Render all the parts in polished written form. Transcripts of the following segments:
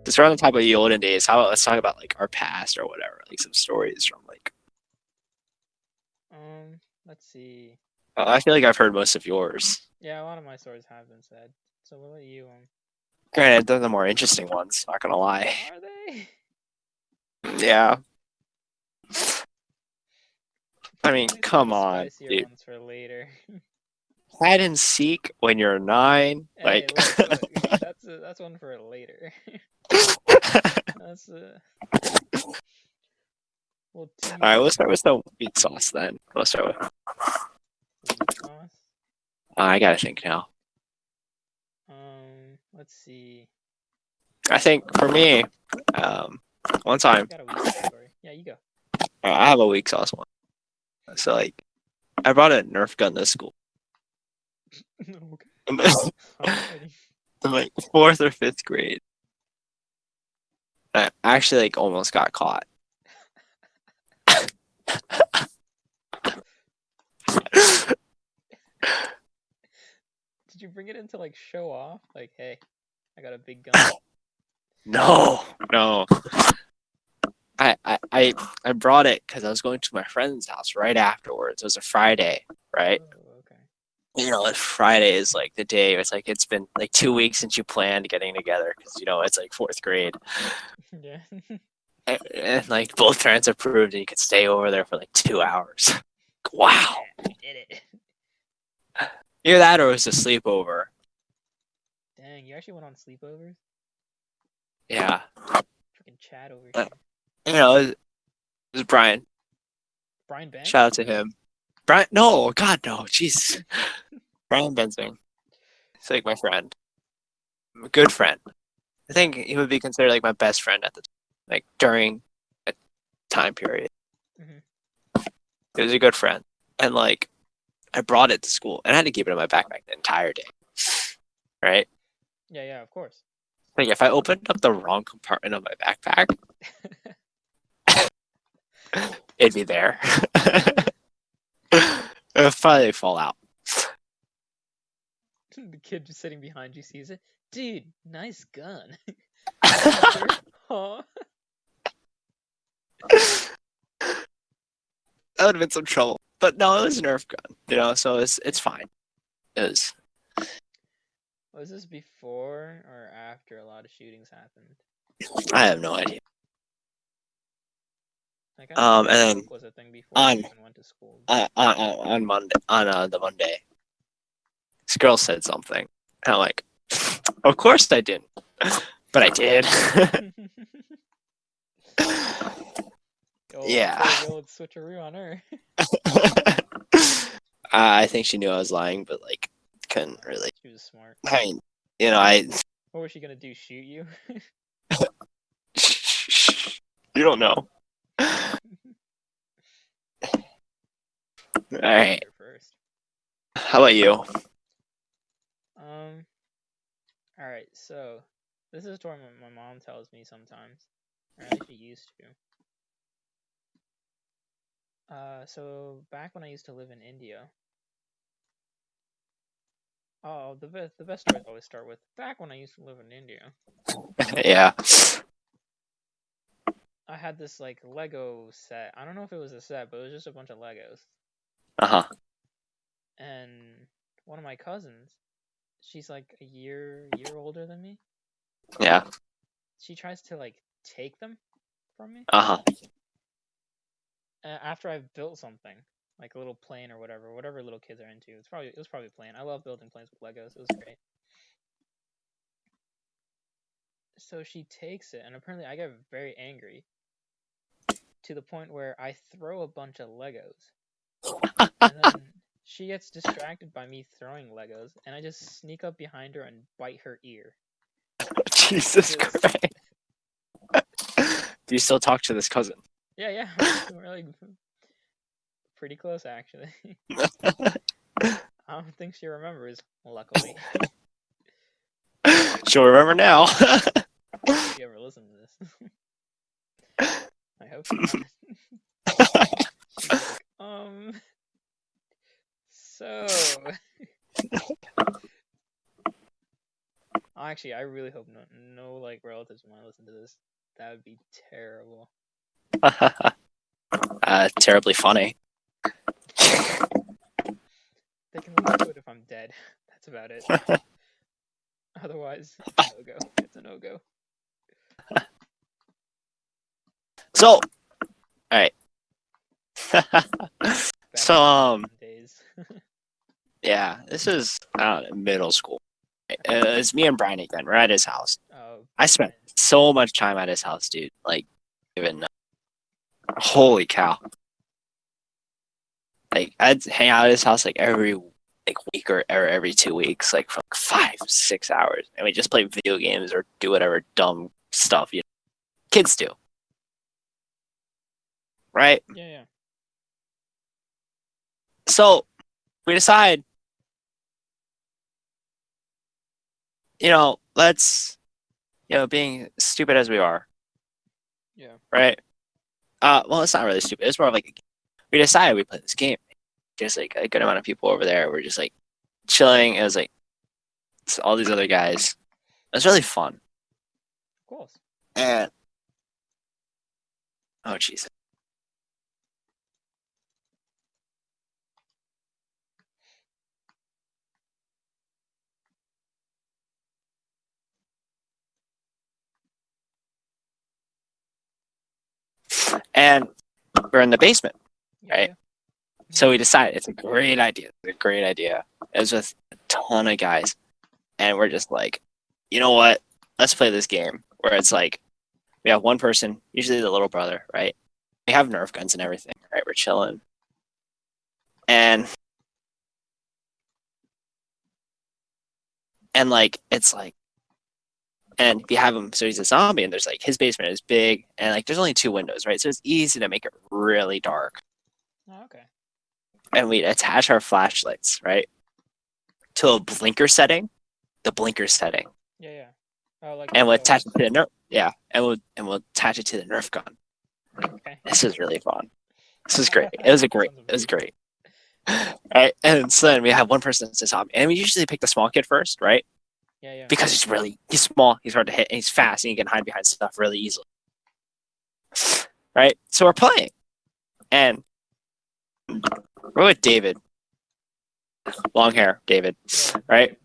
Since we're on the topic of the olden days, how about let's talk about like our past or whatever, like some stories from like. Let's see. I feel like I've heard most of yours. Yeah, a lot of my stories have been said. So what about you? Granted, they're the more interesting ones. Not gonna lie. Are they? Yeah. I mean, Let me save come the on, spicier dude. ones for later. Hide and seek when you're 9, Hey, like. look. That's one for later. That's well, All right, we'll start with the wheat sauce then. We'll start with. wheat sauce. I gotta think now. Let's see. I think for me, one I time got a wheat sauce story. Yeah, you go. I have a weak sauce one. So like, I brought a Nerf gun to school. Okay. In Alrighty. like 4th or 5th grade. I actually like almost got caught. Did you bring it in to like show off? Like, hey, I got a big gun. No, no. I brought it because I was going to my friend's house right afterwards. It was a Friday, right? Oh, okay. You know, Friday is like the day. It's like it's been like 2 weeks since you planned getting together because you know it's like 4th grade, Yeah. and like both parents approved, and you could stay over there for like 2 hours. Wow, Yeah, I did it. either that or it was a sleepover. Dang, you actually went on sleepovers? Yeah, Freaking Chad over here. you know, it was Brian. Brian Banks? Shout out to him. Brian, no, God, no, jeez. Brian Benzing. He's like my friend, a good friend. I think he would be considered like my best friend at the like during a time period. Mm-hmm. He was a good friend, and like I brought it to school, and I had to keep it in my backpack the entire day. Right? Yeah, of course. Like if I opened up the wrong compartment of my backpack, it'd be there. It'd probably fall out. The kid just sitting behind you sees it. Dude, nice gun. Huh? That would have been some trouble. But no, it was a Nerf gun, you know, so it's fine. It was. Was this before or after a lot of shootings happened? I have no idea. Like, I know And then was a thing before I on even went to school. on Monday on the Monday, this girl said something, and I'm like, of course I didn't, but I did. Yeah. The old switcheroo on her. I think she knew I was lying, but like couldn't really. She was smart. I mean, you know, I. What was she gonna do? Shoot you? You don't know. All right. First. How about you? All right. So this is a story my mom tells me sometimes. Or at least she used to. So back when I used to live in India. Oh, the best stories always start with back when I used to live in India. Yeah. I had this like Lego set. I don't know if it was a set, but it was just a bunch of Legos. Uh-huh. And one of my cousins, she's like a year older than me. Yeah. She tries to like take them from me. Uh-huh. After I've built something, like a little plane or whatever little kids are into. It was probably a plane. I love building planes with Legos. It was great. So she takes it, and apparently I get very angry to the point where I throw a bunch of Legos. And then she gets distracted by me throwing Legos, and I just sneak up behind her and bite her ear. Jesus Christ. Do you still talk to this cousin? Yeah. We're like pretty close, actually. I don't think she remembers, luckily. She'll remember now. If you ever listen to this. I hope not. She's like, so Actually, I really hope no like relatives might listen to this. That would be terrible. Terribly funny. They can listen to it if I'm dead. That's about it. Otherwise, it's a no-go. It's a no-go. So, all right. Back So, to the days. yeah, this is middle school. It's me and Brian again. We're at his house. Oh, I spent so much time at his house, dude. Like, even holy cow. Like, I'd hang out at his house like every week or every 2 weeks, like for like 5-6 hours, and we just play video games or do whatever dumb stuff kids do, right? yeah. So we decide, let's, being stupid as we are, Yeah. right? Well, it's not really stupid. It's more of like we decided we play this game. Just like a good amount of people over there. We're just like chilling. It was like all these other guys. It was really fun. Of course. And oh Jesus. And we're in the basement, right? Yeah. So we decided it's a great idea. It's a great idea. It was with a ton of guys. And we're just like, you know what? Let's play this game where it's like we have one person, usually the little brother, right? We have Nerf guns and everything, right? We're chilling. And like it's like and you have him, so he's a zombie, and there's like his basement is big, and like there's only 2 windows, right? So it's easy to make it really dark. Oh, okay. And we'd attach our flashlights, right, to a blinker setting, the blinker setting, Yeah. Oh, like. and we'll attach it to the Nerf. Yeah, and we'll attach it to the Nerf gun. Okay. This is really fun. This is great. It was Sounds great. Right, and so then we have one person that's a zombie, and we usually pick the small kid first, right? Yeah. Because he's small, he's hard to hit, and he's fast, and he can hide behind stuff really easily. Right? So we're playing. And we're with David. Long hair, David. Right?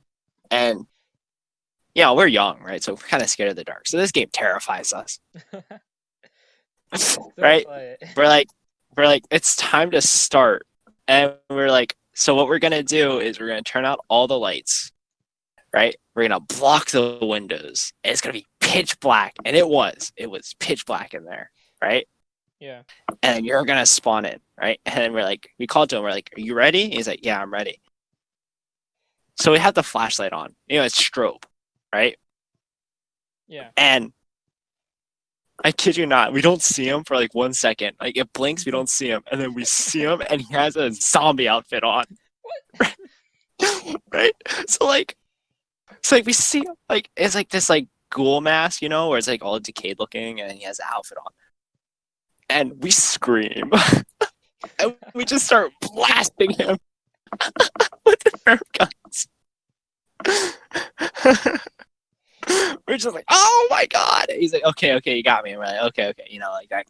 And we're young, right? So we're kind of scared of the dark. So this game terrifies us. Right? We're like, it's time to start. And we're like, so what we're gonna do is we're gonna turn out all the lights. Right? We're gonna block the windows. And it's gonna be pitch black. And it was pitch black in there, right? Yeah. And you're gonna spawn in, right? And then we called to him, we're like, are you ready? And he's like, yeah, I'm ready. So we have the flashlight on. It's strobe, right? Yeah. And I kid you not, we don't see him for like 1 second. Like it blinks, we don't see him, and then we see him, and he has a zombie outfit on. What? Right? So like we see him, like it's like this like ghoul mask, where it's like all decayed looking, and he has an outfit on. And we scream. And we just start blasting him with the Nerf guns. We're just like, oh my god! And he's like, okay, you got me. And we're like, okay, like that.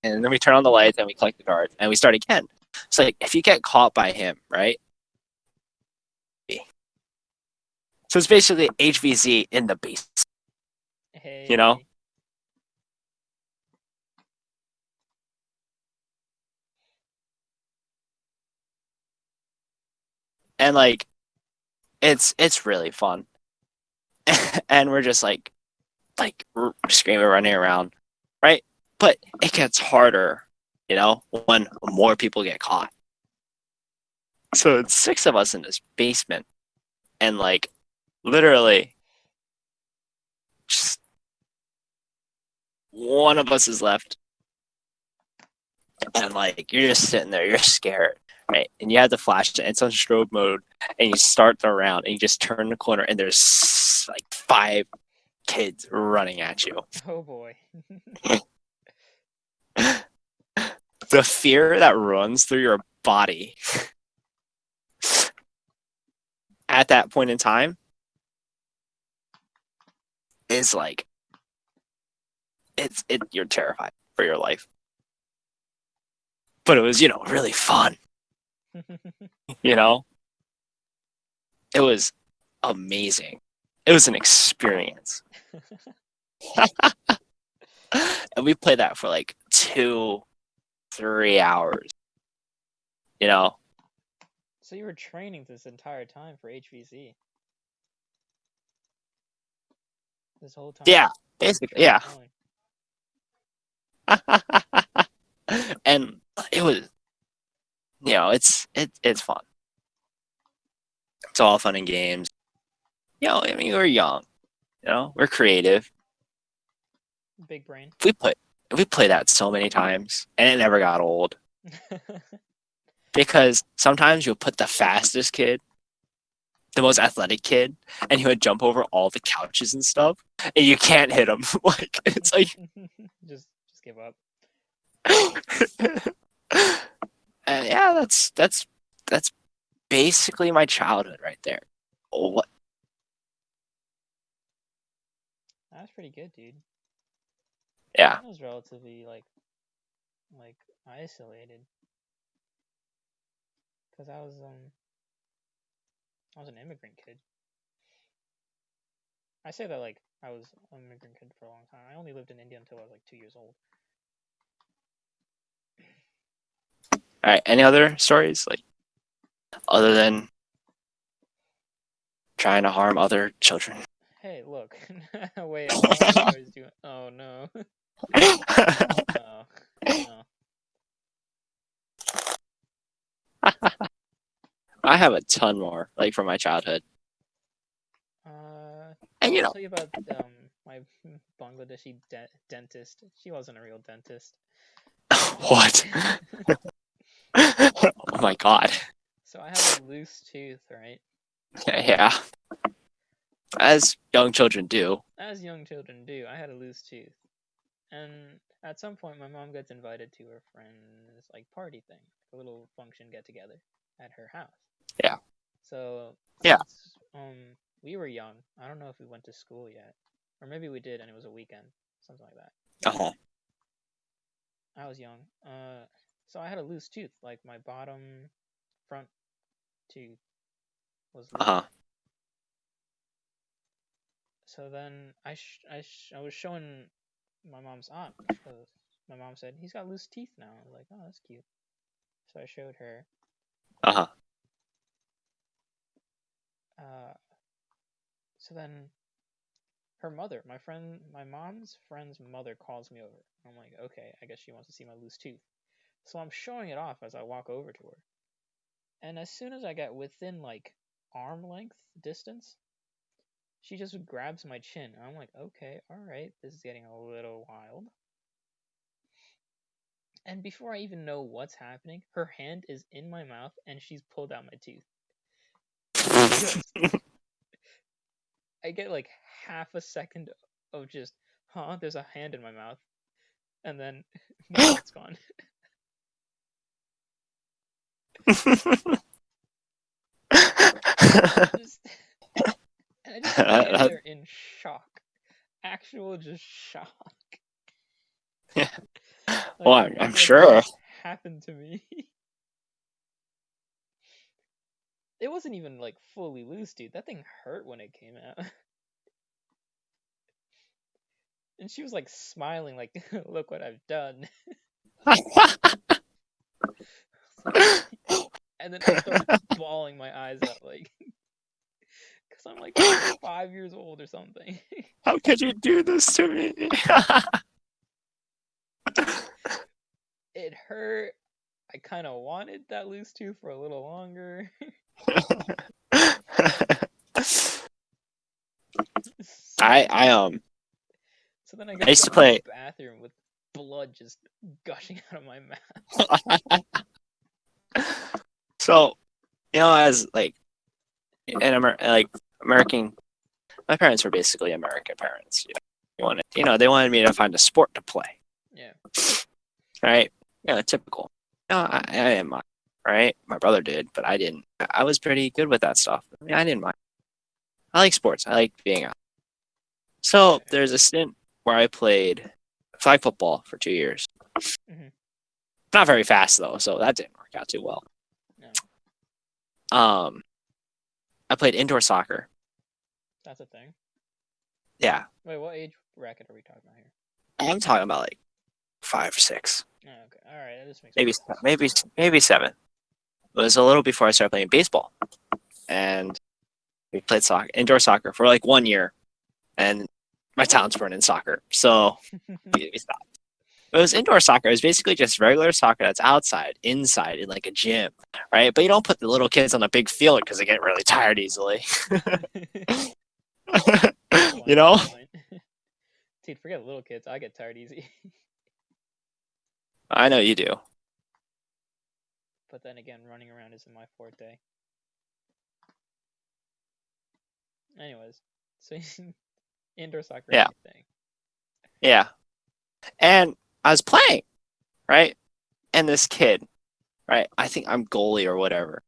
And then we turn on the lights and we collect the cards and we start again. So like, if you get caught by him, right? So it's basically HVZ in the base. Hey. And like, it's really fun. And we're just like screaming, running around, right? But it gets harder, when more people get caught. So it's 6 of us in this basement, and like literally just one of us is left, and like you're just sitting there, you're scared, right? And you have the flash, and it's on strobe mode, and you start the round, and you just turn the corner, and there's like 5 kids running at you. Oh boy. The fear that runs through your body at that point in time is like you're terrified for your life. But it was, really fun. You know, it was amazing. It was an experience. And we played that for like 2-3 hours. You know, So you were training this entire time for HVC. This whole time. yeah, basically, yeah. Going. And it was, it's fun. It's all fun and games. I mean, we're young. We're creative. Big brain. We played that so many times, and it never got old. Because sometimes you'll put the fastest kid, the most athletic kid, and he would jump over all the couches and stuff, and you can't hit him. Like it's like just give up. And yeah, that's basically my childhood right there. What? That's pretty good, dude. Yeah. I was relatively like isolated because I was an immigrant kid. I say that like I was an immigrant kid for a long time. I only lived in India until I was like 2 years old. All right. Any other stories, like other than trying to harm other children? Hey, look. Wait, all my stories do. Oh no. Oh, no. I have a ton more, like from my childhood. And I'll tell you about my Bangladeshi dentist. She wasn't a real dentist. What? Oh my god. So I have a loose tooth, right? Yeah. As young children do. As young children do. I had a loose tooth. And at some point, my mom gets invited to her friend's like party thing, like a little function get together at her house. Yeah. So Yeah. since, we were young. I don't know if we went to school yet, or maybe we did, and it was a weekend, something like that. Uh-huh. I was young. So I had a loose tooth, like my bottom front tooth was loose. Uh-huh. So then I was showing my mom's aunt because my mom said he's got loose teeth now. I was like, oh, that's cute. So I showed her. Uh-huh. So then her mother, my mom's friend's mother calls me over. I'm like, okay, I guess she wants to see my loose tooth. So I'm showing it off as I walk over to her. And as soon as I get within like arm length distance, she just grabs my chin. And I'm like, okay, all right, this is getting a little wild. And before I even know what's happening, her hand is in my mouth and she's pulled out my tooth. I get like half a second of just, there's a hand in my mouth. And then my mouth's gone. I just stand there in shock. Actual just shock. Yeah. Like, Well, I'm what sure. happened to me? It wasn't even like fully loose, dude. That thing hurt when it came out. And she was like smiling, like, look what I've done. And then I started bawling my eyes out, like, because I'm like 5 years old or something. How could you do this to me? It hurt. I kind of wanted that loose tooth for a little longer. So then I used to play the bathroom with blood just gushing out of my mouth. So, as like American, my parents were basically American parents. They wanted me to find a sport to play. Yeah. Right. Typical. I didn't mind. Right. My brother did, but I didn't. I was pretty good with that stuff. I didn't mind. I like sports. I like being out. So Okay. there's a stint where I played flag football for 2 years. Mhm. Not very fast though, so that didn't work out too well. No, I played indoor soccer. that's a thing. Yeah, Wait, what age bracket are we talking about here? I'm talking about like 5 or 6, Oh, okay. All right. This makes maybe more sense. maybe 7. It was a little before I started playing baseball, and we played soccer, indoor soccer, for like 1 year, and my talents weren't in soccer, so we stopped. It was indoor soccer. It was basically just regular soccer that's outside, inside, in like a gym, right? But you don't put the little kids on a big field because they get really tired easily. Good point. You know? Good point. Dude, forget little kids. I get tired easy. I know you do. But then again, running around isn't my forte. Anyways, so indoor soccer is Yeah, your thing. yeah. And I was playing, right? And this kid, right? I think I'm goalie or whatever.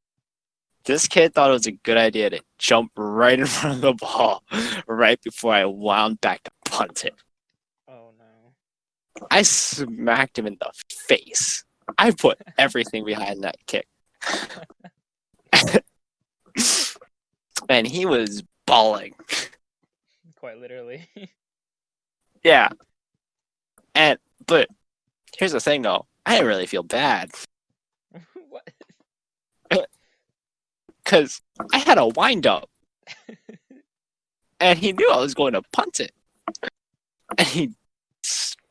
This kid thought it was a good idea to jump right in front of the ball right before I wound back to punt it. Oh no. I smacked him in the face. I put everything behind that kick. And he was bawling. Quite literally. Yeah. But here's the thing though. I didn't really feel bad. What? Because I had a wind up. And he knew I was going to punt it. And he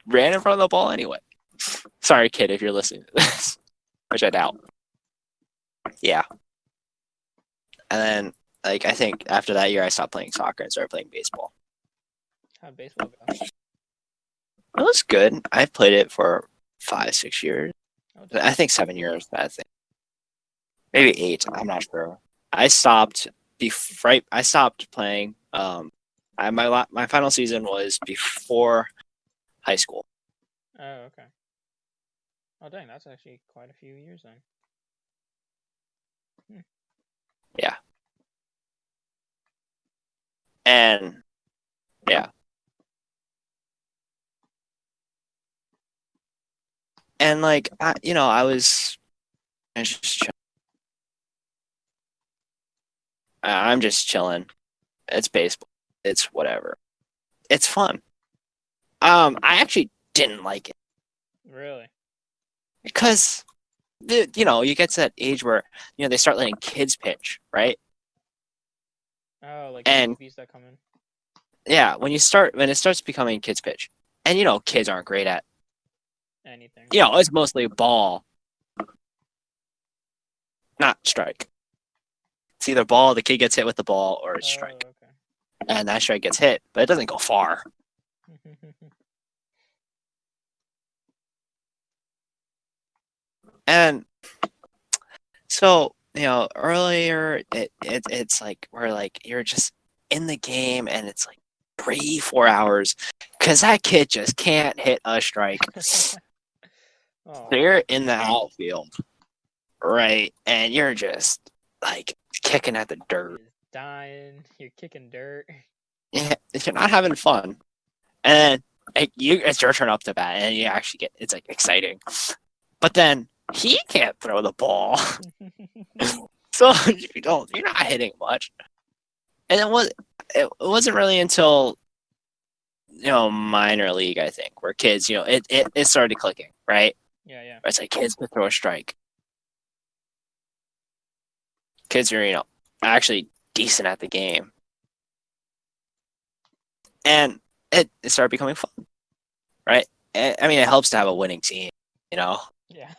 ran in front of the ball anyway. Sorry, kid, if you're listening to this. Which I doubt. Yeah. And then, like, I think after that year, I stopped playing soccer and started playing baseball. How'd baseball go? It was good. I played it for 5, 6 years. Oh, I think 7 years. I think maybe 8. I'm not sure. I stopped I stopped playing. My final season was before high school. oh, okay. Oh, dang, that's actually quite a few years then. Yeah, and yeah, and like I was just I'm just chilling. It's baseball. It's whatever. It's fun. I actually didn't like it Really? because you get to that age where they start letting kids pitch, right? Oh, like the And newbies that come in? yeah, when it starts becoming kids pitch, and kids aren't great at Anything. it's mostly ball, not strike. It's either ball, the kid gets hit with the ball, or it's strike, Oh, and that strike gets hit, but it doesn't go far. okay. And so earlier it's like where like you're just in the game, and it's like 3, 4 hours because that kid just can't hit a strike. Oh, They're in the outfield, right, and you're just like kicking at the dirt. you're dying. You're kicking dirt. Yeah, if you're not having fun, and it's your turn up to bat, and you actually it's like exciting. But then he can't throw the ball, so you're not hitting much. And it wasn't really until minor league, I think, where kids it started clicking, right? Yeah, yeah. Where it's like kids can throw a strike. Kids are actually decent at the game, and it started becoming fun, right? I mean, it helps to have a winning team, you know. Yeah.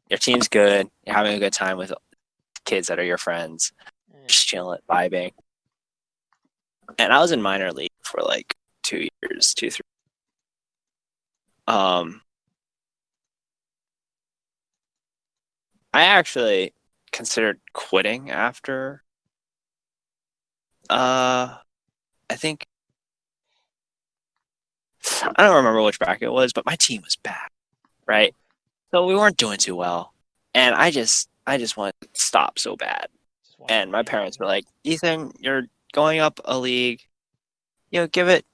Your team's good. You're having a good time with kids that are your friends, Yeah. just chilling, vibing. And I was in minor league for like 2 years, 2, 3. I actually considered quitting after. I think I don't remember which bracket it was, but my team was bad, right? So we weren't doing too well, and I just wanted to stop so bad. Just wanted And to my be parents done. were like, "Ethan, you're going up a league. give it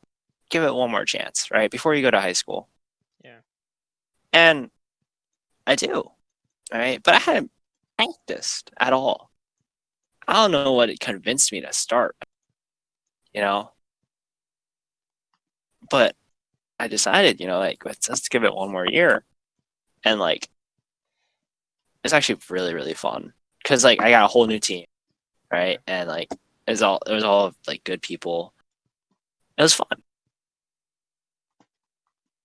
one more chance, right? Before you go to high school. Yeah. And I do, right? But I hadn't practiced at all. I don't know what it convinced me to start, you know? But I decided, like, let's give it one more year. And, like, it's actually really, really fun. Because, like, I got a whole new team, right? And, like, it was all like, good people. It was fun.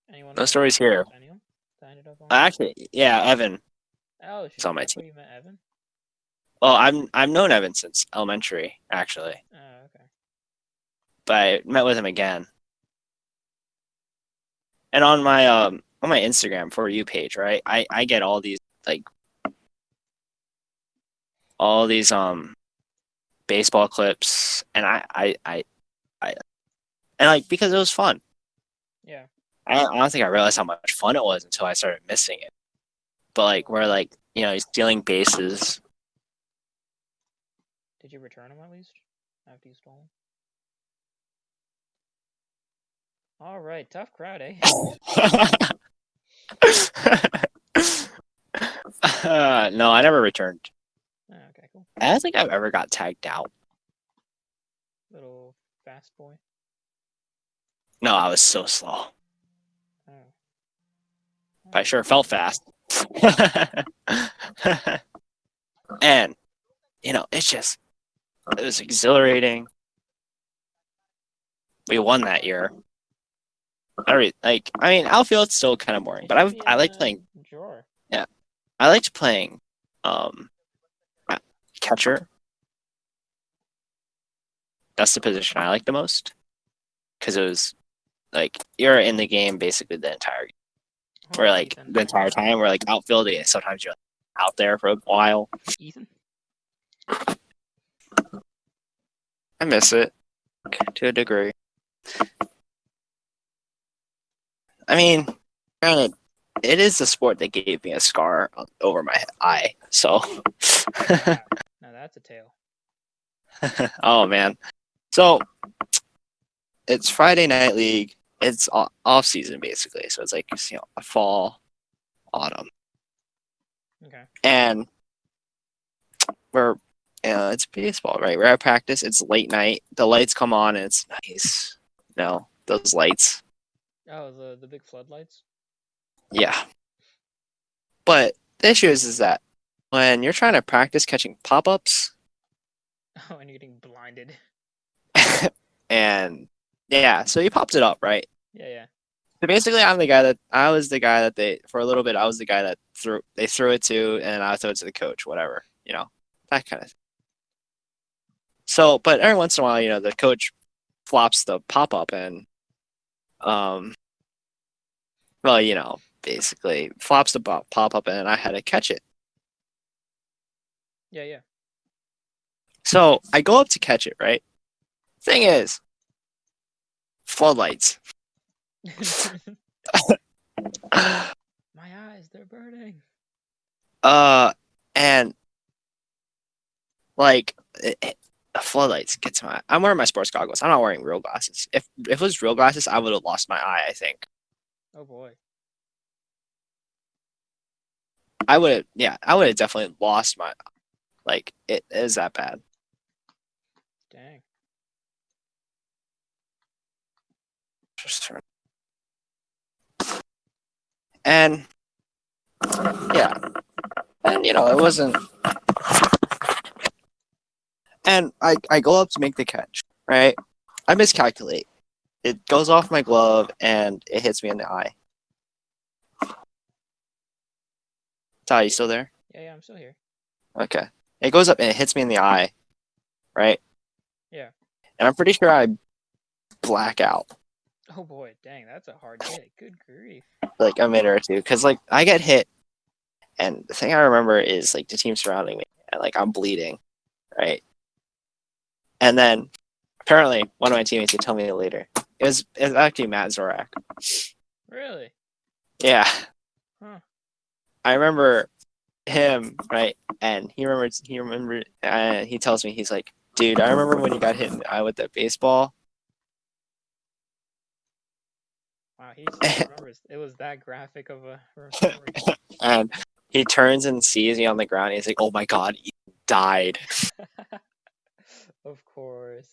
Anyone No from stories here. Centennial that ended up on? Actually, yeah, Evan Oh, is on my that's team. where you met Evan? Well, I've known Evan since elementary, actually. Oh, okay. But I met with him again. And on my Instagram For You page, right? I get all these like baseball clips, and I and like because it was fun. Yeah. I don't think I realized how much fun it was until I started missing it. But like we're like he's stealing bases. Did you return him at least after you stole him? All right, tough crowd, eh? No, I never returned. Oh, okay, cool. I don't think I've ever got tagged out. Little fast boy. No, I was so slow. Oh. But I sure felt fast. And it was exhilarating. We won that year. I mean, outfield's still kind of boring, It but should be I in liked a playing. drawer. Yeah, I liked playing um catcher. That's the position I like the most because it was like you're in the game basically the entire game. Oh, Or like Ethan. the entire time we're like outfielding. Sometimes you're like, out there for a while. Ethan? I miss it to a degree. I mean, granted, it is the sport that gave me a scar over my eye. So, Wow. Now that's a tale. oh man. So it's Friday Night League. It's off season basically. So it's like a fall, autumn, Okay. and we're it's baseball, right? We're at practice. It's late night. The lights come on, and it's nice. Those lights. Oh, the big floodlights? Yeah. But the issue is that when you're trying to practice catching pop-ups, Oh, and you're getting blinded. and yeah, so he popped it up, right? Yeah, yeah. So basically, I was the guy that for a little bit, I was the guy that they threw it to, and I threw it to the coach, whatever, that kind of thing. So, but every once in a while, the coach flops the pop-up and, well, basically flops the pop-up and I had to catch it. Yeah, yeah. So I go up to catch it, right? Thing is, floodlights. My eyes, they're burning. And like floodlights get to my. I'm wearing my sports goggles. I'm not wearing real glasses. If it was real glasses, I would have lost my eye. I think Oh boy. I would have. Yeah, I would have definitely lost my. Like it is that bad. Dang. And yeah, and it wasn't. And I go up to make the catch, right? I miscalculate. It goes off my glove and it hits me in the eye. Ty, you still there? Yeah, yeah, I'm still here. Okay. It goes up and it hits me in the eye, right? Yeah. And I'm pretty sure I black out Oh boy, dang, that's a hard hit. Good grief. like a minute or two because like I get hit, and the thing I remember is like the team surrounding me and like I'm bleeding, right? And then apparently one of my teammates would tell me later. It was actually Matt Zorak. Really? Yeah, Huh. I remember him, right? And he remembered, he tells me, he's like, dude, I remember when you got hit in the eye with that baseball. Wow, he still remembers. It was that graphic of a story. And he turns and sees me on the ground. He's like, "Oh my god, he died." Of course.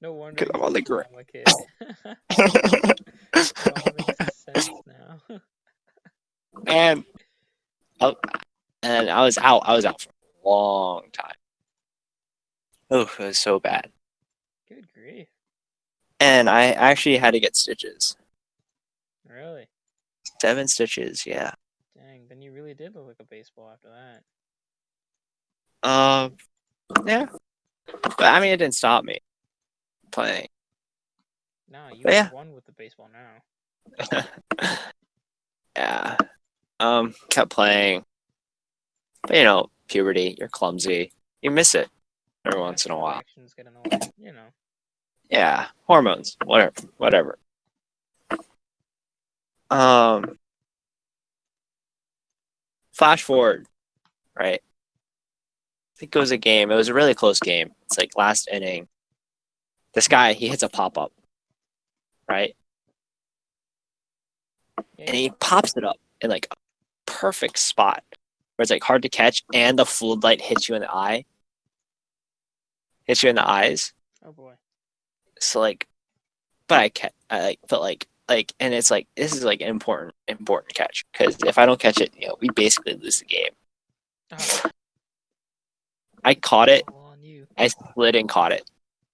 No wonder Because he's I'm on the a ground. drama kid. It all makes sense now. and I, and I was out. I was out for a long time. Oh, it was so bad. Good grief. And I actually had to get stitches. Really? 7 stitches, yeah. Dang, then you really did look like a baseball after that. Um, yeah. But I mean, it didn't stop me playing. No, you But yeah. won with the baseball now. Yeah. Kept playing. But you know, puberty, you're clumsy. You miss it every once in a while. Actions get in the way, you know. Yeah. Hormones. Whatever. Um Flash forward, right? I think it was a game. It was a really close game. It's like last inning. This guy, he hits a pop-up, right? Yeah, And he pops it up in like a perfect spot where it's like hard to catch and the floodlight hits you in the eye. Hits you in the eyes. Oh boy. So like but I like felt like and it's like this is like an important catch because if I don't catch it, you know, we basically lose the game. Oh, I caught it. all on you. I slid and caught it,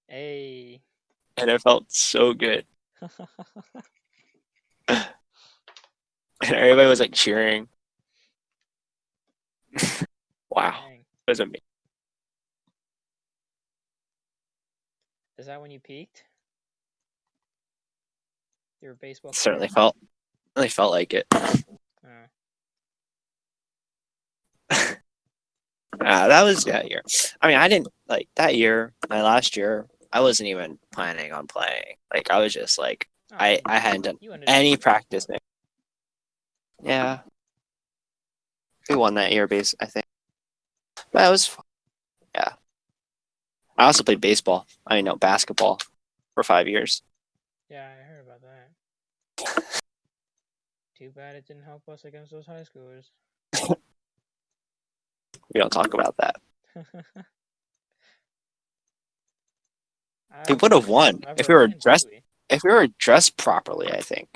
Hey. and it felt so good. And everybody was like cheering. Wow, Dang. it was amazing. Is that when you peaked? Your baseball Certainly career? felt like it. Oh. That was that year. I mean, I didn't like that year. My last year, I wasn't even planning on playing. Like I was just like Oh, I hadn't done you ended any up practice. Yeah, we won that year, base. I think. But it was fun. Yeah. I also played baseball. I mean, no, basketball for 5 years. Yeah, I heard about that. Too bad it didn't help us against those high schoolers. We don't talk about that. I We would have won never if we were win, did dressed. we? If we were dressed properly, I think.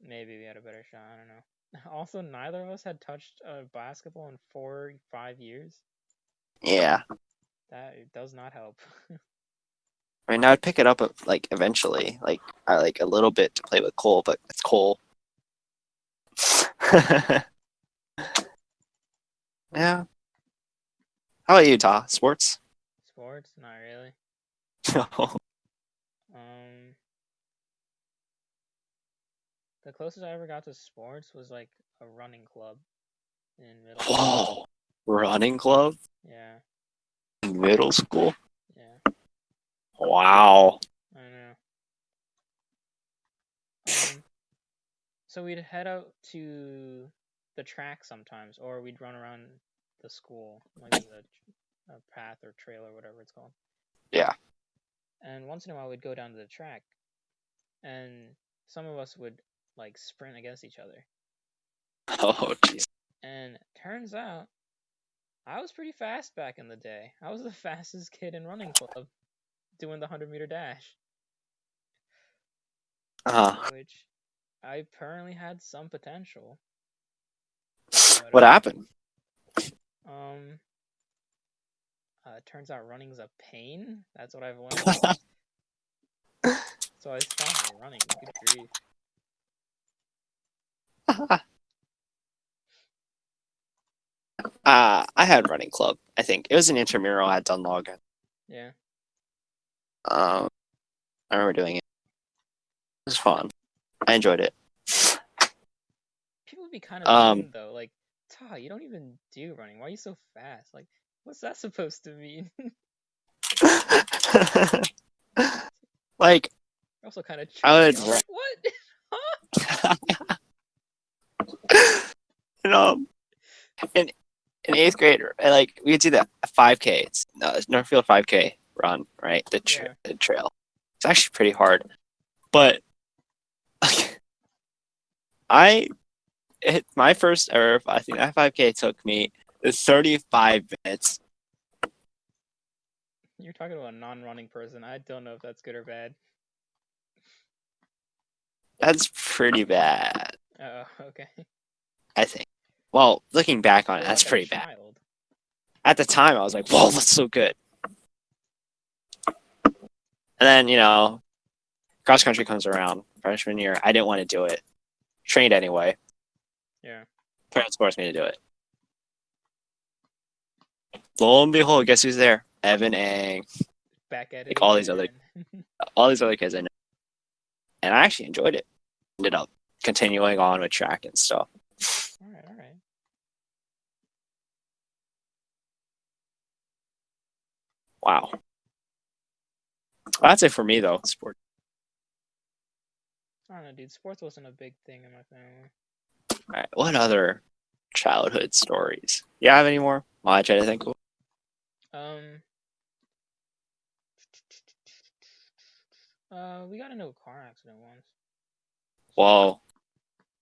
Maybe we had a better shot. I don't know. Also, neither of us had touched a basketball in 4 or 5 years. Yeah. That does not help. I mean, I would pick it up like eventually, like I like a little bit to play with Cole, but it's Cole. Yeah. How about you, Ta? Sports? Sports? Not really. No. Um, the closest I ever got to sports was like a running club in middle school. Whoa. Running club Yeah, in middle school? yeah, Wow. I know. So we'd head out to the track sometimes, or we'd run around the school, like there's a path or trail or whatever it's called. Yeah. And once in a while, we'd go down to the track, and some of us would like sprint against each other. Oh, jeez. And turns out, I was pretty fast back in the day. I was the fastest kid in running club, doing the 100-meter dash, which I apparently had some potential. But, What happened? It turns out running's a pain. That's what I've learned. So I stopped running. Good grief. I had running club. I think it was an intramural at Dunlogan. Yeah. I remember doing it. It was fun. I enjoyed it. People would be kind of mean though. Like, Ta, you don't even do running. Why are you so fast? Like, what's that supposed to mean? Like, You're also kind of I would. like, what? You know, in 8th grade, like we would do that 5K. It's Northfield 5K run, right? The trail. It's actually pretty hard, but like, My first, or I think that 5K took me 35 minutes. You're talking about a non-running person. I don't know if that's good or bad. That's pretty bad, Oh, okay. I think. Well, looking back on it, For that's like a pretty bad. child. At the time, I was like, whoa, that's so good. And then, cross country comes around freshman year. I didn't want to do it. Trained anyway. Yeah. Parents forced me to do it. Lo and behold, guess who's there? Evan Ang. Back at it Like all these other kids I know. And I actually enjoyed it. Ended up continuing on with track and stuff. All right. Wow. Well, that's it for me though. Sport. I don't know, dude. Sports wasn't a big thing in my family. All right. What other childhood stories? You have any more? While I try to think. We got into a car accident once. Whoa.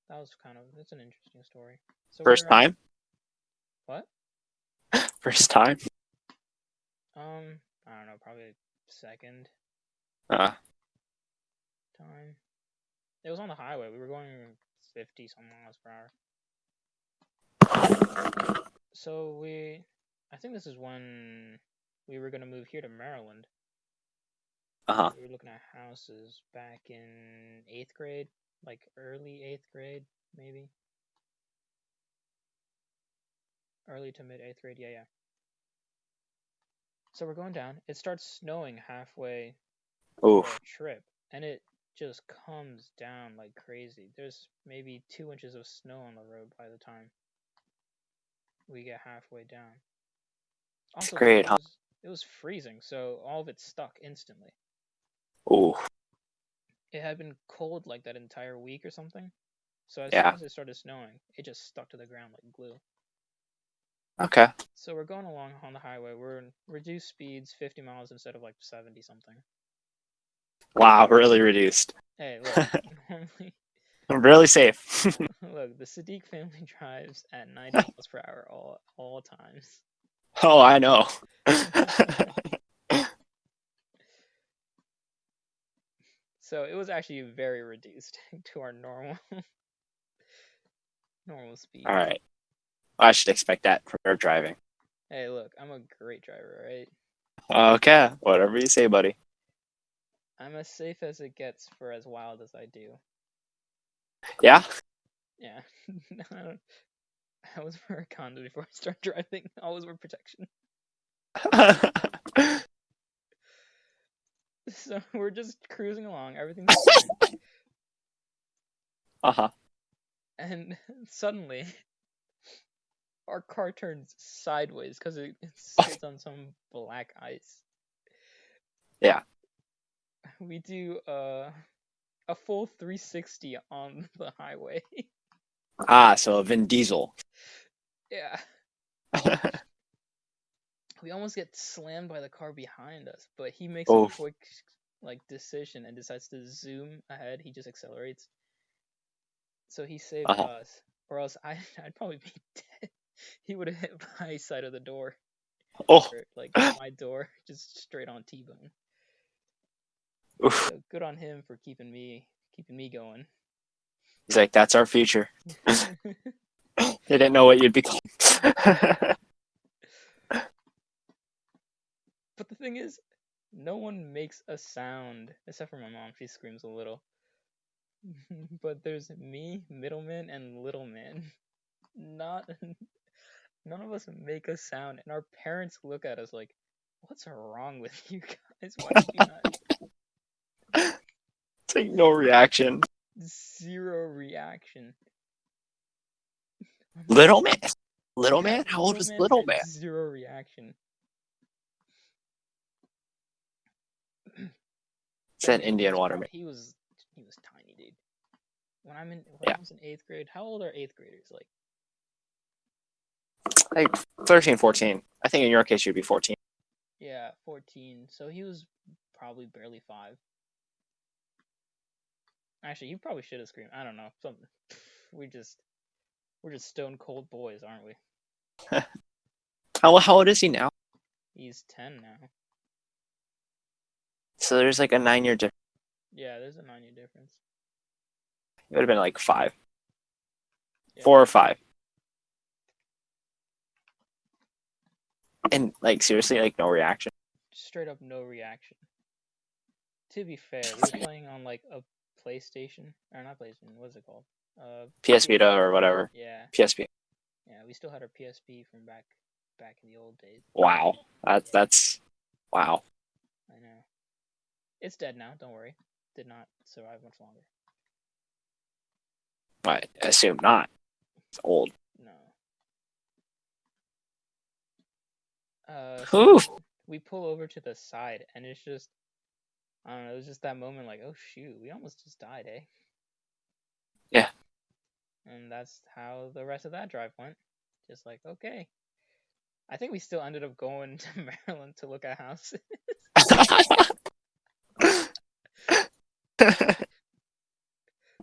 That's an interesting story. So First time? What? First time? I don't know, probably second Uh, time. It was on the highway. We were going 50 some miles per hour. So I think this is when we were gonna move here to Maryland. uh-huh. We were looking at houses back in 8th grade, like early 8th grade, maybe. Early to mid 8th grade, yeah. So we're going down. It starts snowing halfway through our trip, and it just comes down like crazy. There's maybe 2 inches of snow on the road by the time we get halfway down. Also, It's great, huh? It was freezing, so all of it stuck instantly. Ooh. It had been cold like that entire week or something. So as Yeah. soon as it started snowing, it just stuck to the ground like glue. Okay. So we're going along on the highway. We're in reduced speeds, 50 miles instead of like 70 something. Wow, really reduced. Hey, look, normally, Really safe. look, the Sadiq family drives at 90 miles per hour all times. Oh, I know. So it was actually very reduced to our normal speed. All right. I should expect that from your driving. Hey, look, I'm a great driver, right? Okay, whatever you say, buddy. I'm as safe as it gets for as wild as I do. Yeah? Yeah. I always wear a condom before I start driving. I always wear protection. So we're just cruising along. Everything's fine. Uh-huh. And suddenly, our car turns sideways because it sits on some black ice. Yeah. We do a full 360 on the highway. Ah, so Vin Diesel. Yeah. We almost get slammed by the car behind us, but he makes a quick decision and decides to zoom ahead. He just accelerates. So he saved us, or else I'd probably be dead. He would have hit my side of the door. Oh. Or, like my door, just straight on T-bone. So good on him for keeping me going. He's like, that's our future. They didn't know what you'd become. But the thing is, no one makes a sound except for my mom. She screams a little. But there's me, middleman, and little man. None of us make a sound, and our parents look at us like, "What's wrong with you guys? Why did you not?" It's like no reaction. Zero reaction. Little man? Little man? How old was Little Man? Zero reaction. It's an Indian waterman. He was tiny, dude. When I was in 8th grade, how old are 8th graders? Like 13, 14. I think in your case you'd be 14. Yeah, 14. So he was probably barely 5. Actually, he probably should have screamed. I don't know. Something. we're just stone cold boys, aren't we? How old is he now? He's 10 now. So there's like a 9-year difference. Yeah, there's a 9-year difference. It would have been like 5. Yeah. 4 or 5. And like seriously, like no reaction. Straight up no reaction. To be fair, we were playing on like a PlayStation, or not PlayStation, what's it called? PS Vita or whatever. Yeah. PSP. Yeah, we still had our PSP from back in the old days. Wow. That's wow. I know. It's dead now, don't worry. Did not survive much longer. I assume not. It's old. No. Oof. We pull over to the side, and it's just, I don't know, it was just that moment like, oh shoot, we almost just died, eh? Yeah. And that's how the rest of that drive went. Just like, okay. I think we still ended up going to Maryland to look at houses.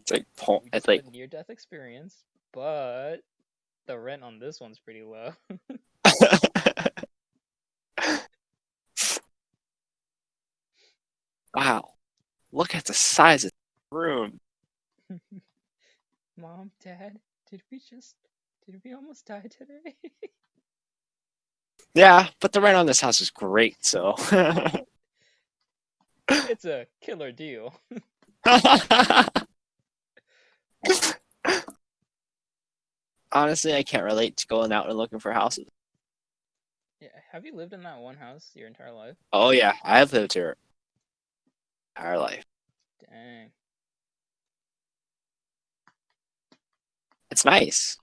It's like a near-death experience, but the rent on this one's pretty low. wow. Look at the size of the room. Mom, Dad, did we almost die today? Yeah, but the rent on this house is great, so It's a killer deal. honestly, I can't relate to going out and looking for houses. Yeah, have you lived in that one house your entire life? Oh yeah, I have lived here our life. Dang. It's nice.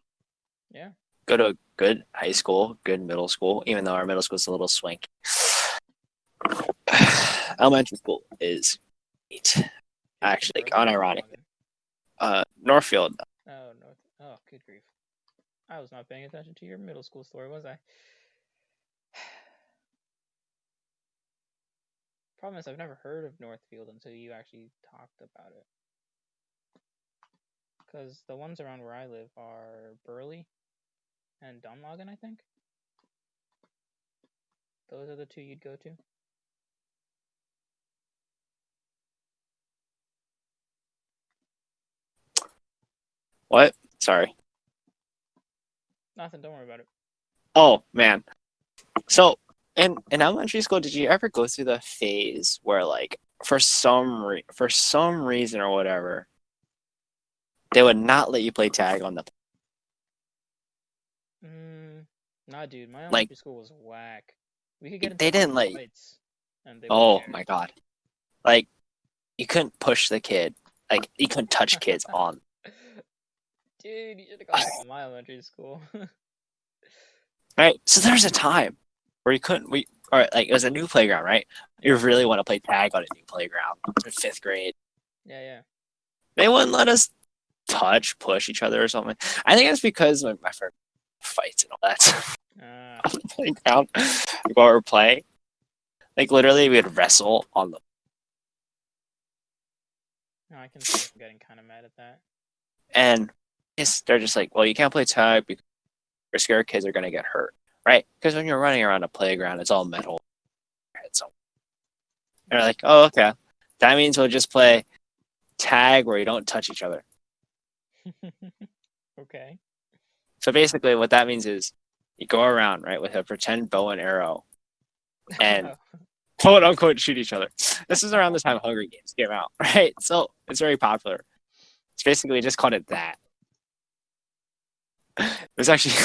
Yeah. Go to a good high school, good middle school, even though our middle school is a little swanky. Elementary school is great. Actually, unironic. Northfield. Oh, North. Oh, good grief. I was not paying attention to your middle school story, was I? Problem is, I've never heard of Northfield until you actually talked about it. Because the ones around where I live are Burley and Dunlogan, I think. Those are the two you'd go to. What? Sorry. Nothing, don't worry about it. Oh man. So in elementary school, did you ever go through the phase where like for some reason or whatever, they would not let you play tag on the Nah, dude, my like elementary school was whack. We could get into they didn't like fights, and they oh wouldn't care. my god. Like you couldn't push the kid. Like you couldn't touch kids on. Dude, you should have gone to my elementary school. Right? So there's a time where you couldn't or like it was a new playground, right? You really want to play tag on a new playground in 5th grade. Yeah, yeah. They wouldn't let us push each other or something. I think it's because my friend fights and all that stuff on the playground while we're playing. Like literally we would wrestle on the No, I can see I'm getting kind of mad at that. and they're just like, well, you can't play tag because you're scared kids are gonna get hurt. Right? Because when you're running around a playground, it's all metal. So they're like, oh, okay. That means we'll just play tag where you don't touch each other. Okay. So basically what that means is you go around, right, with a pretend bow and arrow and quote unquote shoot each other. This is around the time Hunger Games came out, right? So it's very popular. It's basically just called it that. It was actually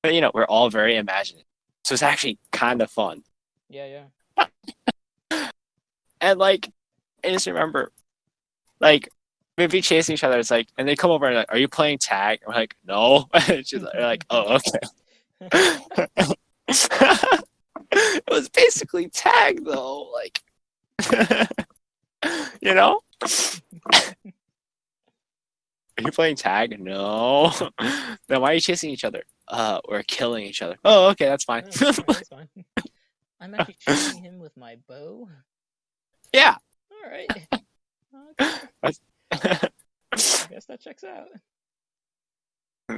but you know, we're all very imaginative. So it's actually kind of fun. Yeah, yeah. And like I just remember like we'd be chasing each other. It's like, and they come over and like, "Are you playing tag?" And we're like, "No." She's like, "Oh, okay." It was basically tag, though. Like, you know, are you playing tag? No. Then why are you chasing each other? We're killing each other. Oh, okay, that's fine. That's fine. I'm actually shooting him with my bow. Yeah. All right. Okay. I guess that's that checks out.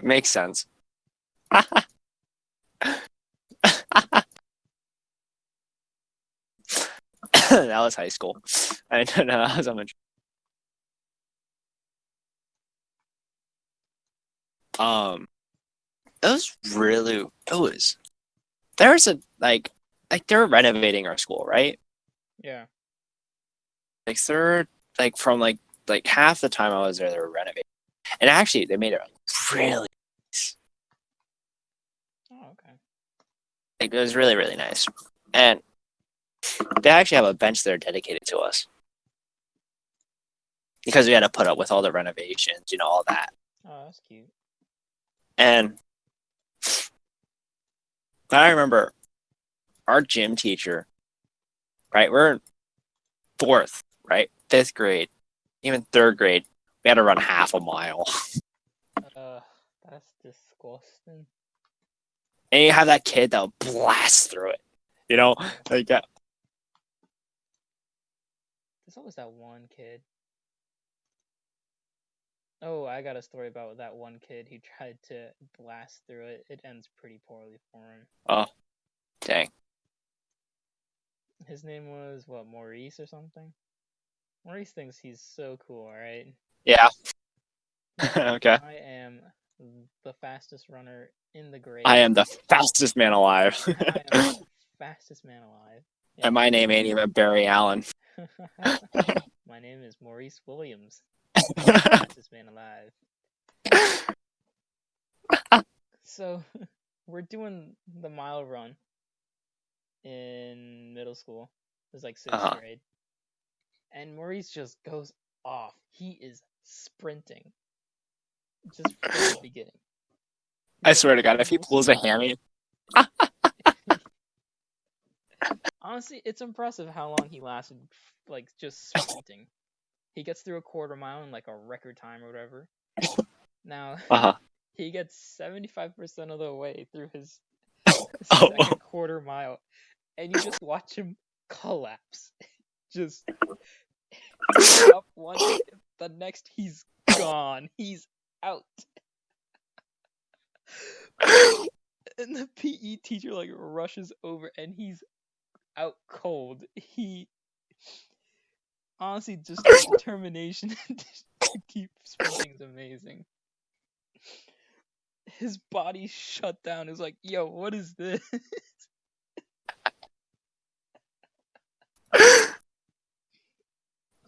Makes sense. That was high school. I don't know. That was so much. It was really. It was. There's a like they're renovating our school, right? Yeah. Like they're like from like half the time I was there, they were renovating, and actually they made it really nice. Oh, okay. Like it was really really nice, and they actually have a bench there dedicated to us because we had to put up with all the renovations, all that. Oh, that's cute. And I remember our gym teacher, right? We're in fourth, right? Fifth grade, even third grade. We had to run half a mile. That's disgusting. And you have that kid that'll blast through it. Like that. There's always that one kid. Oh, I got a story about that one kid who tried to blast through it. It ends pretty poorly for him. Oh, dang. His name was, what, Maurice or something? Maurice thinks he's so cool, right? Yeah. Okay. I am the fastest runner in the grade. I am the fastest man alive. I am the fastest man alive. Yeah. And my name ain't even Barry Allen. My name is Maurice Williams. Fastest man alive. So, we're doing the mile run in middle school. It was like 6th grade. And Maurice just goes off. He is sprinting. Just from the beginning. I swear to God, if he pulls a hammy. Honestly, it's impressive how long he lasted, like, just sprinting. He gets through a quarter mile in, like, a record time or whatever. Now, he gets 75% of the way through his second quarter mile, and you just watch him collapse. Just up one, the next he's gone. He's out. And the PE teacher like rushes over, and he's out cold. He honestly just the determination to keep sprinting is amazing. His body shut down. It's like, yo, what is this?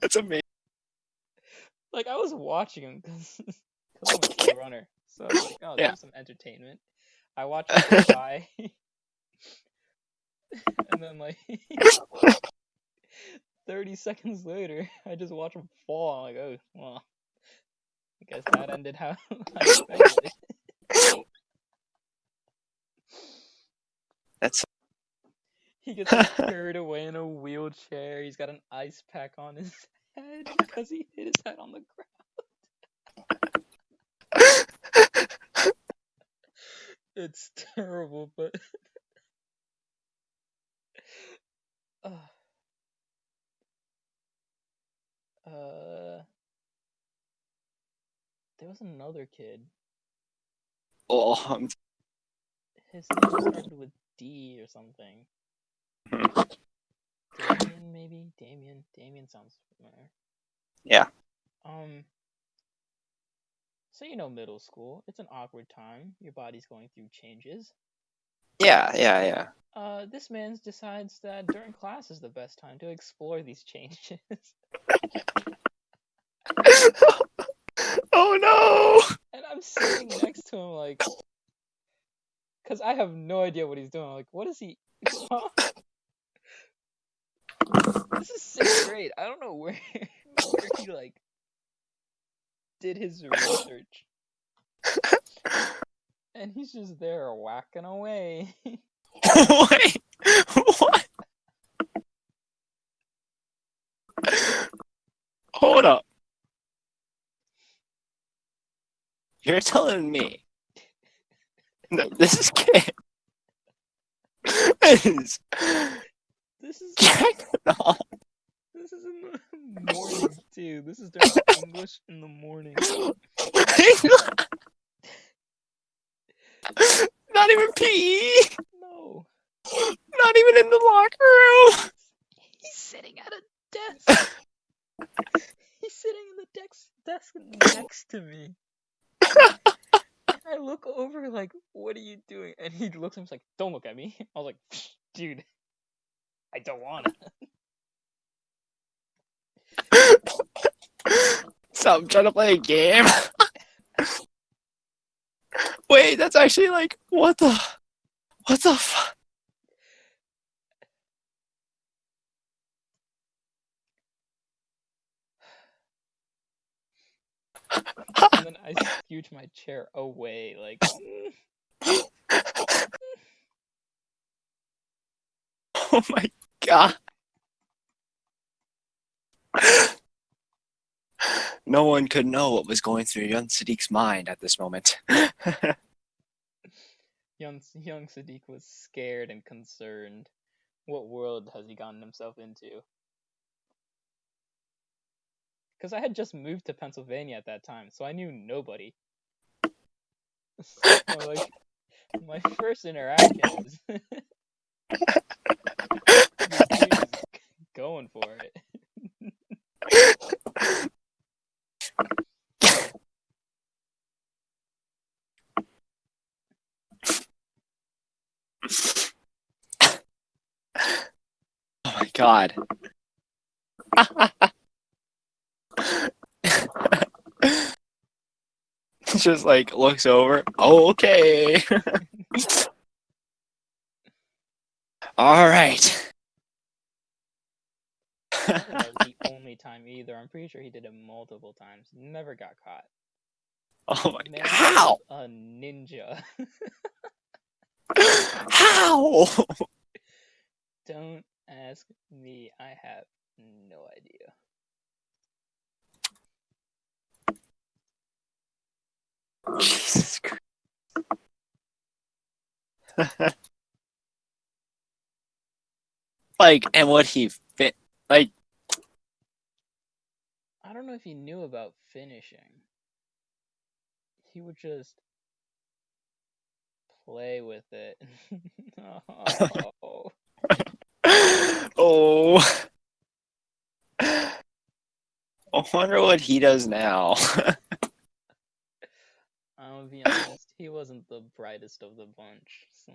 That's amazing. Like, I was watching him because I'm a slow runner. So I was like, oh, there's some entertainment. I watched him go by. And then, like, 30 seconds later, I just watch him fall. I'm like, oh, well, I guess that ended how I expected it. That's. He gets like, carried away in a wheelchair. He's got an ice pack on his head because he hit his head on the ground. It's terrible, but there was another kid. Oh, His name started with D or something. Damien, maybe? Damien sounds familiar. Yeah. So middle school. It's an awkward time. Your body's going through changes. Yeah. This man decides that during class is the best time to explore these changes. Oh no! And I'm sitting next to him like, because I have no idea what he's doing. I'm like, what is he? This is 6th grade. I don't know where he like did his research. And he's just there whacking away. Wait, what? Hold up. You're telling me that this kid This is jacked off. This is in the morning Dude, this is during English in the morning. Not even PE. No. Not even in the locker room. He's sitting at a desk. He's sitting in the desk next to me. And I look over like, what are you doing? And he looks at me like, don't look at me. I was like, dude, I don't wanna. So I'm trying to play a game. Wait, that's actually like, what the fuck? And then I scooch my chair away, like. Oh my god. No one could know what was going through young Sadiq's mind at this moment. Young Sadiq was scared and concerned. What world has he gotten himself into? Because I had just moved to Pennsylvania at that time, so I knew nobody. So, like, my first interaction is this dude is going for it. Oh my god. Just like looks over. Oh, okay. All right. I don't think that was the only time either. I'm pretty sure he did it multiple times. Never got caught. Oh my Man, god. How? a ninja. How? Don't ask me. I have no idea. Jesus Christ. Like, and what he fit, like, I don't know if he knew about finishing. He would just play with it. Oh. oh. I wonder what he does now. I'm gonna be honest, he wasn't the brightest of the bunch, so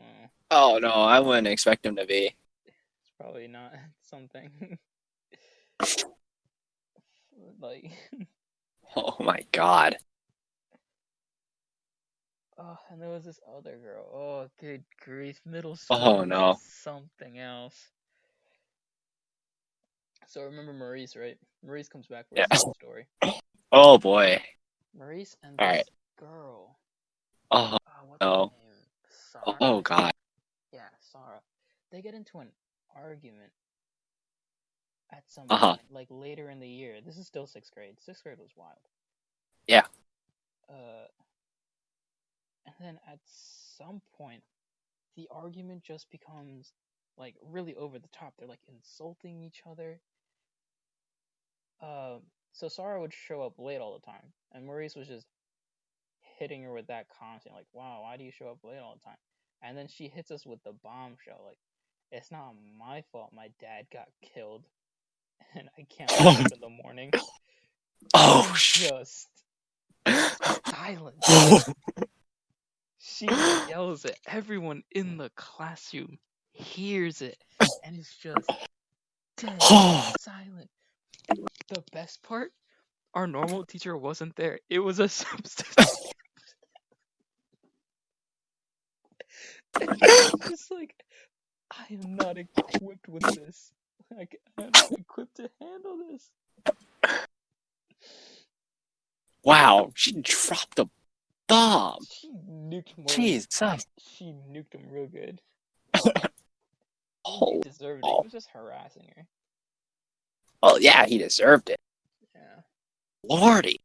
Oh no, I wouldn't expect him to be. it's probably not something like. Oh my god. Oh, and there was this other girl. Oh, good grief, middle Oh school was no. something else. So remember Maurice, right? Maurice comes back for Yeah. a second story. Oh boy. Maurice and All this right. girl. Oh What's her no. name? Sarah. Oh god. Yeah, Sarah. They get into an argument at some Uh-huh. point, like later in the year. This is still sixth grade. Sixth grade was wild. Yeah. And then at some point, the argument just becomes like really over the top. They're like insulting each other. So Sarah would show up late all the time, and Maurice was just hitting her with that constant, like, "Wow, why do you show up late all the time?" And then she hits us with the bombshell, like, "It's not my fault my dad got killed, and I can't wake up in the morning." Oh Just silence. She yells it. Everyone in the classroom hears it, and it's just dead silent. The best part, our normal teacher wasn't there. It was a substitute. Just like, I am not equipped with this. Like, I'm not equipped to handle this. Wow, she dropped a bomb. She nuked Maurice. Jesus. She nuked him real good. He Oh, deserved it. He was just harassing her. well, yeah, he deserved it. Yeah. Lordy.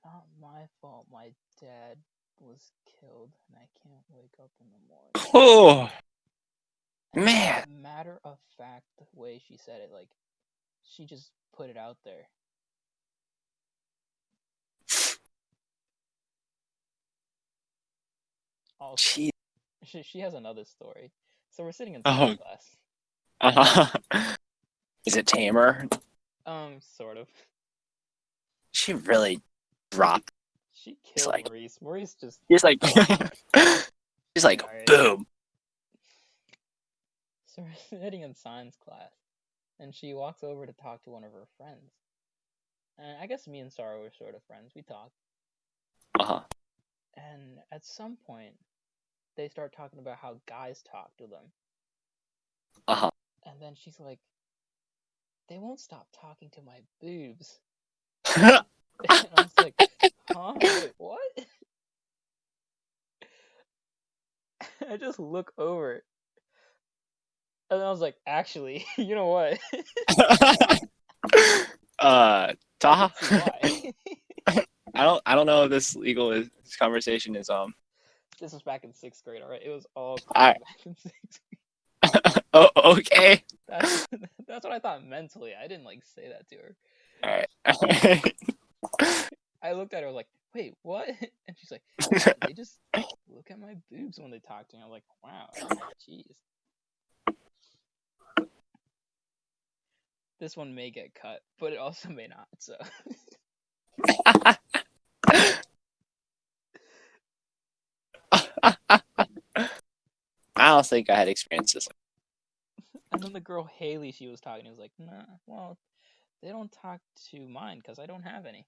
Not my fault my dad was killed and I can't wake up in the morning. Oh. And Man, the matter of fact way she said it, like, she just put it out there. Also, she. she has another story. So we're sitting in Oh, science class. is it tamer? Sort of. She really dropped. She She's killed like, Maurice. Maurice just. she's like, she's like, Alright. boom. So we're sitting in science class, and she walks over to talk to one of her friends. And I guess me and Sarah were sort of friends. We talked. Uh-huh. And at some point, they start talking about how guys talk to them. Uh-huh. And then she's like, they won't stop talking to my boobs. And I was like, huh? Wait, what? I just look over. And I was like, actually, you know what? I Taahaa. can see why. I don't know if this this conversation is This was back in 6th grade, alright? It was all cool I back in 6th oh okay. grade. That's what I thought mentally. I didn't like say that to her. Alright. I looked at her like, wait, what? And she's like, yeah, they just look at my boobs when they talk to me. I'm like, wow, jeez. This one may get cut, but it also may not, so. I don't think I had experiences. And then the girl Haley she was talking to was like, nah, well, they don't talk to mine because I don't have any.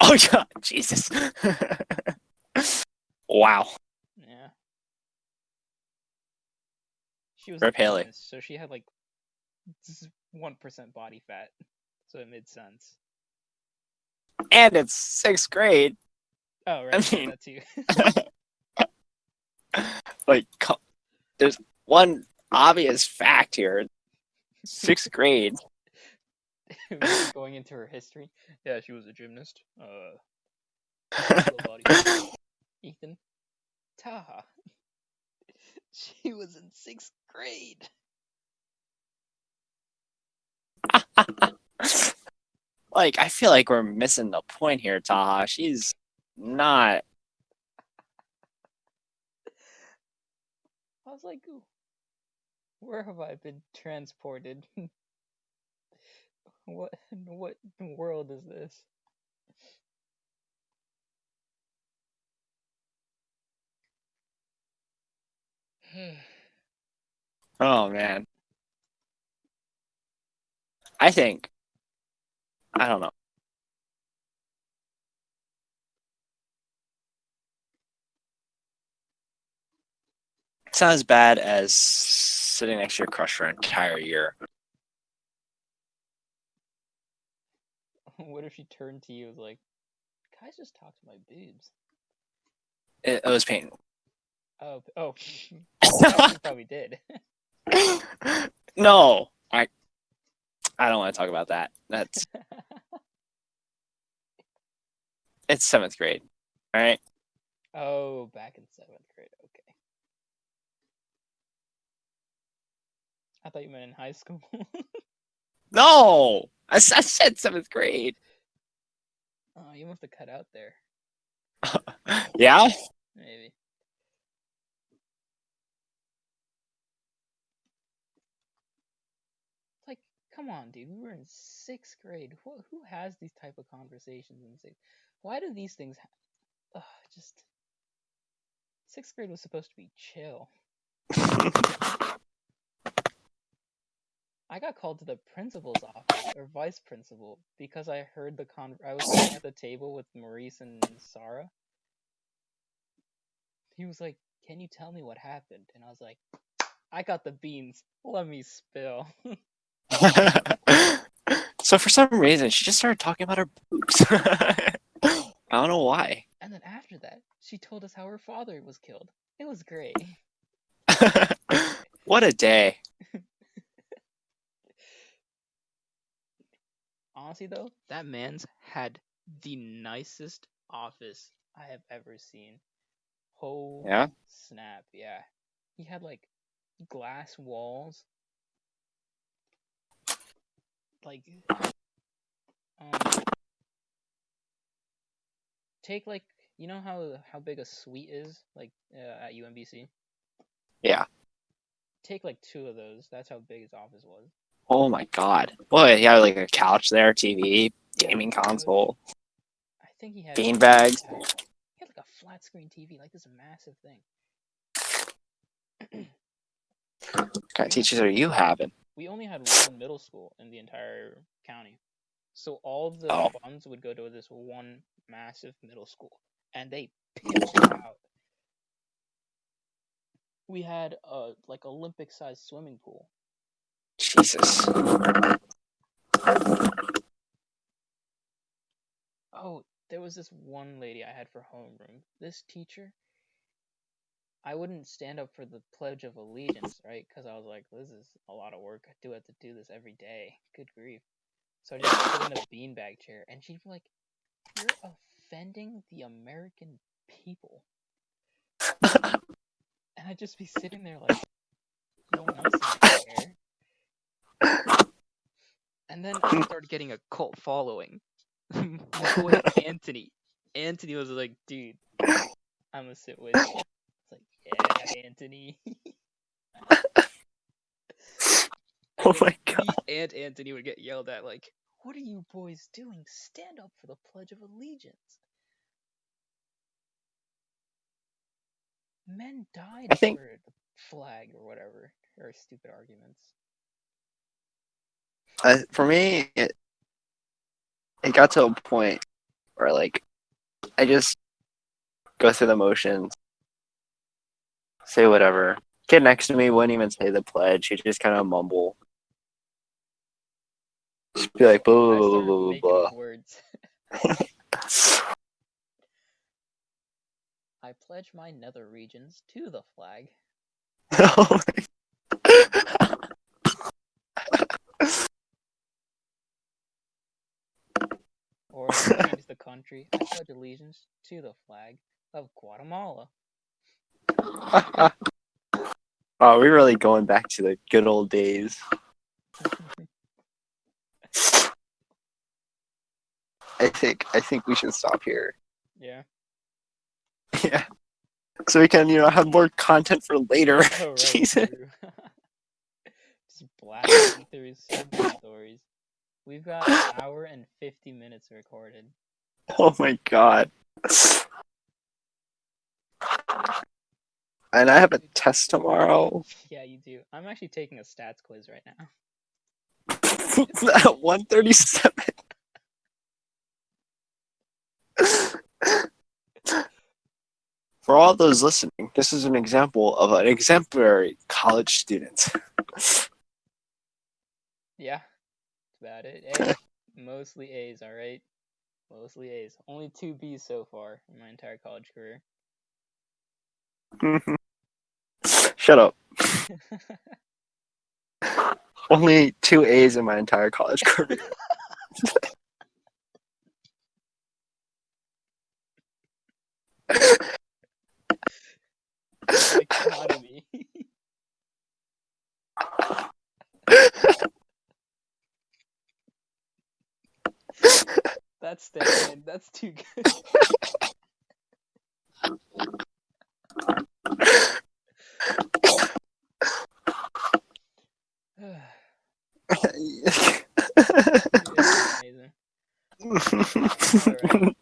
Oh god, Jesus. Wow. Yeah. She was a Rip Haley. gymnast, so she had like 1% body fat, so it made sense. And it's 6th grade. Oh, right, I mean, that too. like, there's one obvious fact here. 6th grade. Going into her history. Yeah, she was a gymnast. Low body fat. Ethan Taahaa. She was in 6th grade. Like, I feel like we're missing the point here, Taahaa. She's not. I was like, ooh, where have I been transported? What world is this? Oh man. I think. I don't know. It's not as bad as sitting next to your crush for an entire year. What if she turned to you and was like, guys just talk to my boobs? It was painful. Oh, she actually probably did. No, I don't want to talk about that. It's 7th grade. All right. Oh, back in 7th grade. Okay. I thought you meant in high school. No, I said 7th grade. Oh, you must have cut out there. Yeah. Maybe. It's like, come on, dude. We were in 6th grade. Who has these type of conversations in 6th? Why do these things? Just 6th grade was supposed to be chill. I got called to the principal's office or vice principal because I heard I was sitting at the table with Maurice and Sarah. He was like, "Can you tell me what happened?" And I was like, "I got the beans. Let me spill." So for some reason, she just started talking about her boobs. I don't know why. And then after that, she told us how her father was killed. It was great. What a day. Honestly, though, that man's had the nicest office I have ever seen. Oh Yeah. snap! Yeah, he had like glass walls. Like, take like, you know how big a suite is, like at UMBC. Yeah. Take like 2 of those. That's how big his office was. Oh my god. Well, he had like a couch there, TV, gaming Couch. console, I think he had beanbags. He had like a flat screen TV, like this massive thing. What kind of teachers are you having? We only had one middle school in the entire county, so all of the Oh, funds would go to this one massive middle school, and they pitched out. We had a like Olympic-sized swimming pool. Jesus. Oh, there was this one lady I had for homeroom. This teacher, I wouldn't stand up for the Pledge of Allegiance, right? Because I was like, this is a lot of work. I do have to do this every day. Good grief. So I just sit in a beanbag chair, and she'd be like, "You're offending the American people." And I'd just be sitting there like, no one else seems to care. And then I started getting a cult following. My boy Anthony. Anthony was like, dude, I'm gonna sit with you. It's like, yeah, Anthony. Oh my god. Me and Anthony would get yelled at like, what are you boys doing? Stand up for the Pledge of Allegiance. Men died I think- for the flag or whatever. Or stupid arguments. For me, it got to a point where like I just go through the motions, say whatever. Kid next to me wouldn't even say the pledge. He'd just kind of mumble. Just be like, blah, I blah, started blah, blah, making blah. up words. I pledge my nether regions to the flag. Oh Or change the country. I pledge allegiance to the flag of Guatemala. Oh, we're really going back to the good old days. I think we should stop here. Yeah. Yeah. So we can, have more content for later. Oh, right. Jesus. True. Just blasting through so many stories. We've got an hour and 50 minutes recorded. Oh my god. And I have a test tomorrow. Yeah, you do. I'm actually taking a stats quiz right now. At 1:37. For all those listening, this is an example of an exemplary college student. Yeah, that's about it. Hey, mostly A's, alright? Mostly A's. Only 2 B's so far in my entire college career. Shut up. Only 2 A's in my entire college career. Economy. That's staying. That's too good. Amazing. Alright.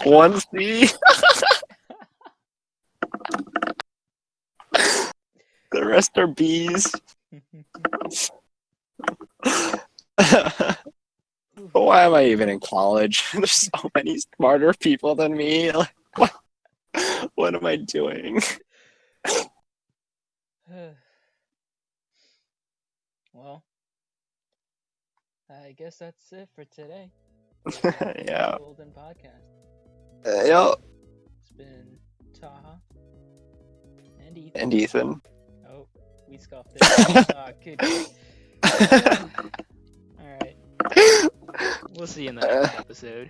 1C. The rest are B's. Why am I even in college? There's so many smarter people than me. Like, what am I doing? Well, I guess that's it for today. Yeah. Golden Podcast. Yep. It's been Taahaa and Ethan. And Ethan. Oh, we scuffed it. Good. Alright. We'll see you in the next episode.